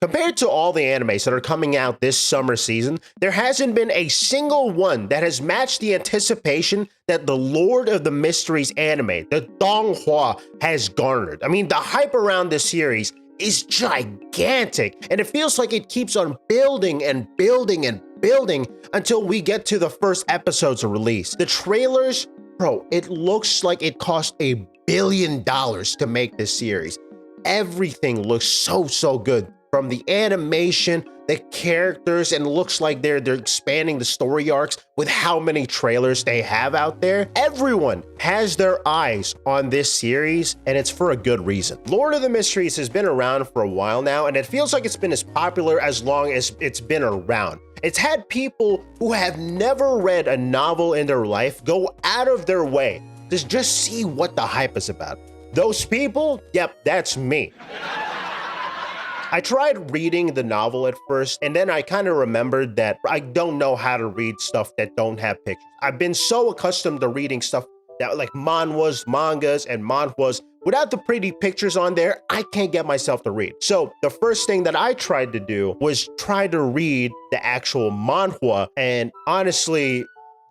Compared to all the animes that are coming out this summer season, there hasn't been a single one that has matched the anticipation that the Lord of the Mysteries anime, the Donghua, has garnered. I mean, the hype around this series is gigantic, and it feels like it keeps on building and building and building until we get to the first episodes of release. The trailers, bro, it looks like it cost $1 billion to make this series. Everything looks so good. From the animation, the characters, and it looks like they're expanding the story arcs with how many trailers they have out there. Everyone has their eyes on this series, and it's for a good reason. Lord of the Mysteries has been around for a while now, and it feels like it's been as popular as long as it's been around. It's had people who have never read a novel in their life go out of their way to just see what the hype is about. Those people, yep, that's me. I tried reading the novel at first, and then I kind of remembered that I don't know how to read stuff that don't have pictures. I've been so accustomed to reading stuff that like mangas and manhwas without the pretty pictures on there. I can't get myself to read. So the first thing that I tried to do was try to read the actual manhwa, and honestly,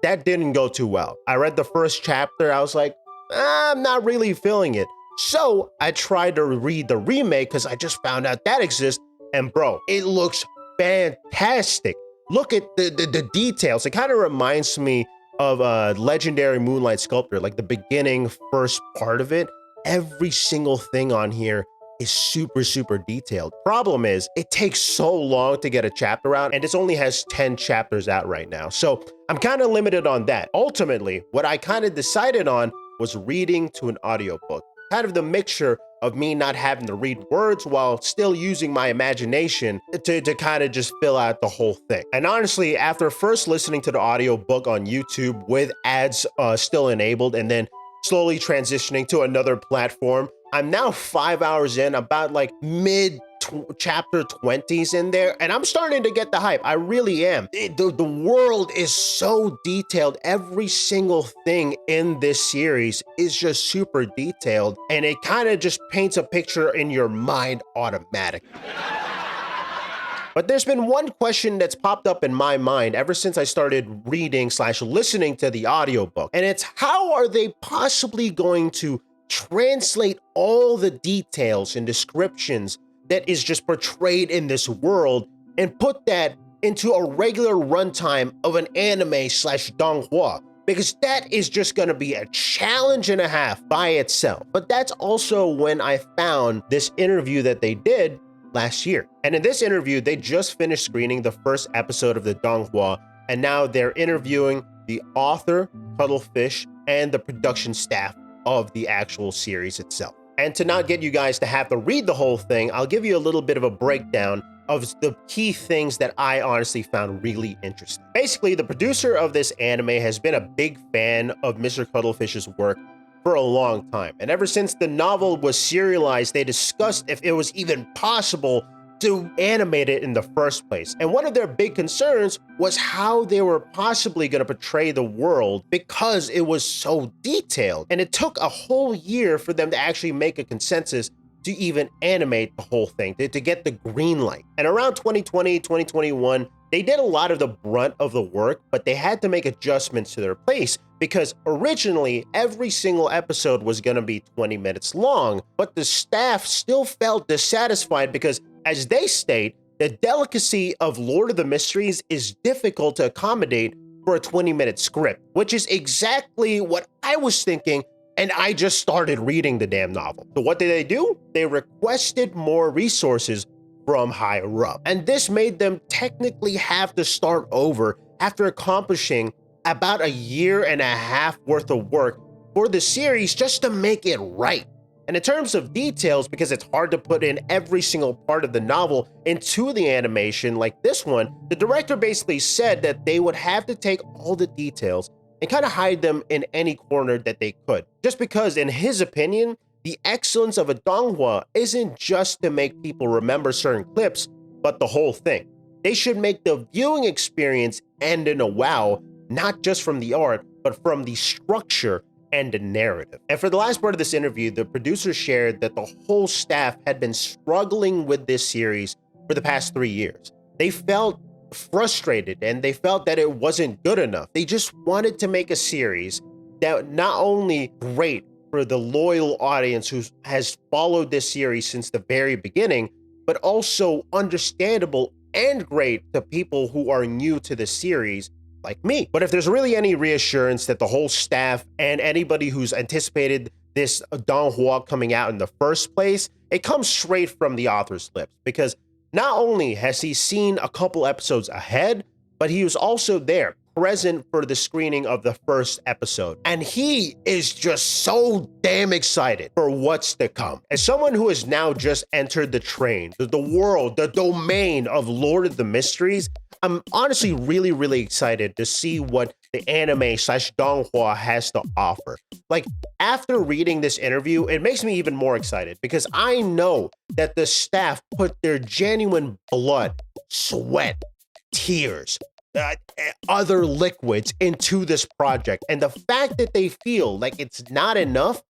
that didn't go too well. I read the first chapter, I was like, I'm not really feeling it. So I tried to read the remake because I just found out that exists, and bro, it looks fantastic. Look at the details. It kind of reminds me of a legendary Moonlight Sculptor, like the beginning first part of it. Every single thing on here is super detailed. Problem is, it takes so long to get a chapter out, and it only has 10 chapters out right now. So I'm kind of limited on that. Ultimately, what I kind of decided on was reading to an audiobook. Kind of the mixture of me not having to read words while still using my imagination to kind of just fill out the whole thing. And honestly, after first listening to the audiobook on YouTube with ads still enabled and then slowly transitioning to another platform, I'm now 5 hours in, about like chapter 20s in there, and I'm starting to get the hype. I really am. The world is so detailed. Every single thing in this series is just super detailed, and it kind of just paints a picture in your mind automatically. But there's been one question that's popped up in my mind ever since I started reading/listening to the audiobook, and it's how are they possibly going to translate all the details and descriptions that is just portrayed in this world and put that into a regular runtime of an anime/donghua, because that is just gonna be a challenge and a half by itself. But that's also when I found this interview that they did last year. And in this interview, they just finished screening the first episode of the donghua, and now they're interviewing the author, Cuttlefish, and the production staff of the actual series itself. And to not get you guys to have to read the whole thing, I'll give you a little bit of a breakdown of the key things that I honestly found really interesting. Basically, the producer of this anime has been a big fan of Mr. Cuttlefish's work for a long time. And ever since the novel was serialized, they discussed if it was even possible to animate it in the first place. And one of their big concerns was how they were possibly going to portray the world because it was so detailed. And it took a whole year for them to actually make a consensus to even animate the whole thing, to get the green light. And around 2020, 2021, they did a lot of the brunt of the work, but they had to make adjustments to their pace because originally every single episode was going to be 20 minutes long, but the staff still felt dissatisfied because, as they state, the delicacy of Lord of the Mysteries is difficult to accommodate for a 20-minute script, which is exactly what I was thinking, and I just started reading the damn novel. So what did they do? They requested more resources from higher up, and this made them technically have to start over after accomplishing about a year and a half worth of work for the series just to make it right. And in terms of details, because it's hard to put in every single part of the novel into the animation like this one, the director basically said that they would have to take all the details and kind of hide them in any corner that they could. Just because, in his opinion, the excellence of a donghua isn't just to make people remember certain clips, but the whole thing. They should make the viewing experience end in a wow, not just from the art, but from the structure and the narrative. And for the last part of this interview, the producer shared that the whole staff had been struggling with this series for the past 3 years. They felt frustrated and they felt that it wasn't good enough. They just wanted to make a series that not only great for the loyal audience who has followed this series since the very beginning, but also understandable and great to people who are new to the series like me. But if there's really any reassurance that the whole staff and anybody who's anticipated this Don Hua coming out in the first place, it comes straight from the author's lips, because not only has he seen a couple episodes ahead, but he was also there, present for the screening of the first episode. And he is just so damn excited for what's to come. As someone who has now just entered the train, the world, the domain of Lord of the Mysteries, I'm honestly really, really excited to see what the anime/donghua has to offer. Like, after reading this interview, it makes me even more excited because I know that the staff put their genuine blood, sweat, tears, other liquids into this project. And the fact that they feel like it's not enough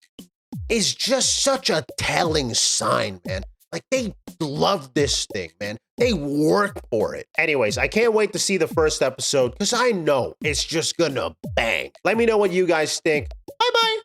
is just such a telling sign, man. Like, they love this thing, man. They work for it. Anyways, I can't wait to see the first episode because I know it's just gonna bang. Let me know what you guys think. Bye-bye.